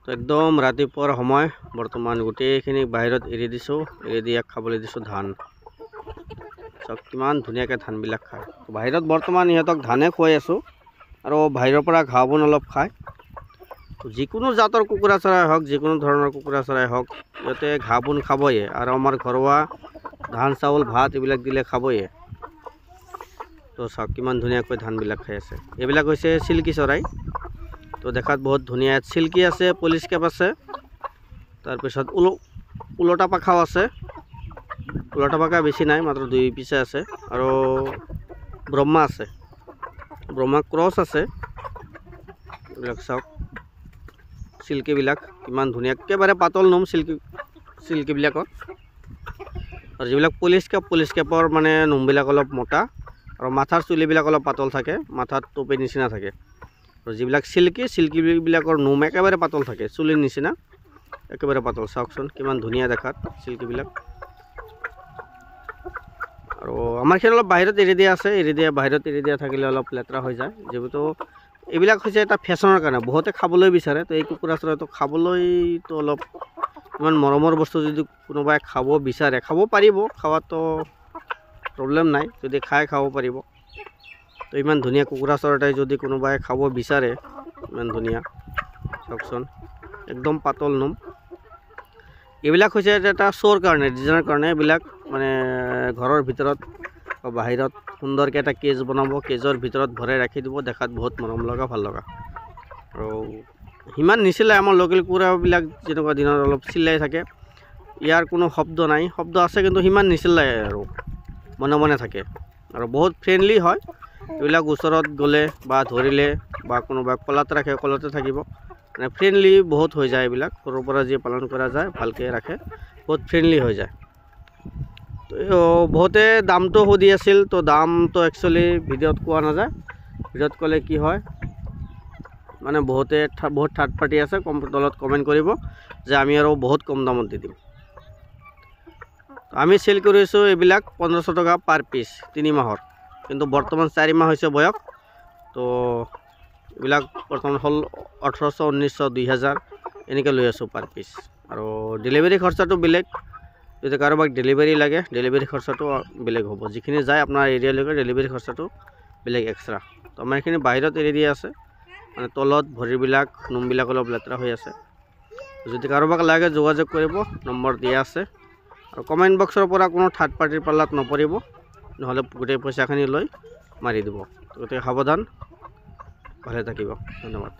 তো একদম ৰাতিপুৱাৰ সময় বৰ্তমান গোটেইখিনি বাহিৰত এৰি দিছোঁ, এৰি দি খাবলৈ দিছোঁ ধান। চব কিমান ধুনীয়াকৈ ধানবিলাক খায়। বাহিৰত বৰ্তমান ইহঁতক ধানে খুৱাই আছোঁ আৰু বাহিৰৰ পৰা ঘাঁহ বন অলপ খায়। যিকোনো জাতৰ কুকুৰা চৰাই হওক, যিকোনো ধৰণৰ কুকুৰা চৰাই হওক, ইহঁতে ঘাঁহ বন খাবয়ে আৰু আমাৰ ঘৰুৱা ধান চাউল ভাত এইবিলাক দিলে খাবয়ে। তো চাওক কিমান ধুনীয়াকৈ ধানবিলাক খাই আছে। এইবিলাক হৈছে চিল্কি চৰাই। তো দেখাত বহুত ধুনীয়া। চিল্কি আছে, পলিচ কেপ আছে, তাৰপিছত উলটা পাখাও আছে। উলটা পাখা বেছি নাই, মাত্ৰ 2 পিছে আছে। আৰু ব্ৰহ্মা আছে, ব্ৰহ্মা ক্ৰছ আছে। এইবিলাক চাওক চিল্কিবিলাক কিমান ধুনীয়া, একেবাৰে পাতল নোম চিল্কিবিলাকৰ। আৰু যিবিলাক পলিচ কেপৰ মানে নোমবিলাক অলপ মোটা আৰু মাথাৰ চুলিবিলাক অলপ পাতল থাকে, মাথাত টুপি নিচিনা থাকে। আৰু যিবিলাক চিল্কিবিলাকৰ নোম একেবাৰে পাতল থাকে, চুলিৰ নিচিনা একেবাৰে পাতল। চাওকচোন কিমান ধুনীয়া দেখাত চিল্কিবিলাক। আৰু আমাৰ খেল অলপ বাহিৰত এৰি দিয়া আছে, বাহিৰত এৰি দিয়া থাকিলে অলপ লেতেৰা হৈ যায়। যিহেতু এইবিলাক হৈছে এটা ফেশ্বনৰ কাৰণে, বহুতে খাবলৈ বিচাৰে। তো এই কুকুৰা চৰাইটো খাবলৈতো অলপ ইমান মৰমৰ বস্তু, যদি কোনোবাই খাব বিচাৰে খাব পাৰিব, খাৱাতো প্ৰব্লেম নাই, যদি খাব পাৰিব। তো ইমান ধুনীয়া কুকুৰা চৰাইটাই যদি কোনোবাই খাব বিচাৰে, ইমান ধুনীয়া চাওকচোন একদম পাতল নোম। এইবিলাক হৈছে এটা শ্ব'ৰ কাৰণে, ডিজাইনৰ কাৰণে। এইবিলাক মানে ঘৰৰ ভিতৰত বা বাহিৰত সুন্দৰকৈ এটা কেজ বনাব, কেজৰ ভিতৰত ভৰাই ৰাখি দিব, দেখাত বহুত মৰম লগা, ভাল লগা। আৰু সিমান নিচিলাই আমাৰ লোকেল কুকুৰাবিলাক যেনেকুৱা দিনত অলপ চিল্লাই থাকে, ইয়াৰ কোনো শব্দ নাই, শব্দ আছে কিন্তু সিমান নিচিল্লাই আৰু মনে মনে থাকে। আৰু বহুত ফ্ৰেণ্ডলি হয়। এইবিলাক ওচৰত গ'লে বা ধৰিলে বা কোনোবাই কলাত ৰাখে, কলতে থাকিব, মানে ফ্ৰেণ্ডলি বহুত হৈ যায়। এইবিলাক সৰুৰ পৰা যি পালন কৰা যায়, ভালকৈ ৰাখে, বহুত ফ্ৰেণ্ডলি হৈ যায়। তো বহুতে দামটো সুধি আছিল। তো দামটো একচুৱেলি ভিডিঅ'ত কোৱা নাযায়। ভিডিঅ'ত ক'লে কি হয় মানে বহুত থাৰ্ড পাৰ্টি আছে, তলত কমেণ্ট কৰিব যে আমি আৰু বহুত কম দামত দি দিম। আমি চেল কৰিছোঁ এইবিলাক 1500 টকা পাৰ পিচ 3 মাহৰ, কিন্তু বৰ্তমান 4 মাহ হৈছে বয়স। তো এইবিলাক বৰ্তমান হ'ল 1800, 1900, 2000 এনেকৈ লৈ আছোঁ পাৰ পিচ। আৰু ডেলিভাৰী খৰচাটো বেলেগ, যদি কাৰোবাক ডেলিভাৰী লাগে ডেলিভাৰী খৰচাটো বেলেগ হ'ব। যিখিনি যায় আপোনাৰ এৰিয়ালৈকে ডেলিভাৰী খৰচাটো বেলেগ এক্সট্ৰা। তো আমাৰ এইখিনি বাহিৰত এৰি দিয়া আছে, মানে তলত ভৰিবিলাক নোমবিলাক অলপ লেতেৰা হৈ আছে। যদি কাৰোবাক লাগে যোগাযোগ কৰিব, নম্বৰ দিয়া আছে। আৰু কমেণ্ট বক্সৰ পৰা কোনো থাৰ্ড পাৰ্টিৰ পাল্লাত নপৰিব, নহ'লে গোটেই পইচাখিনি লৈ মাৰি দিব। গতিকে সাৱধান, ভালে থাকিব। ধন্যবাদ।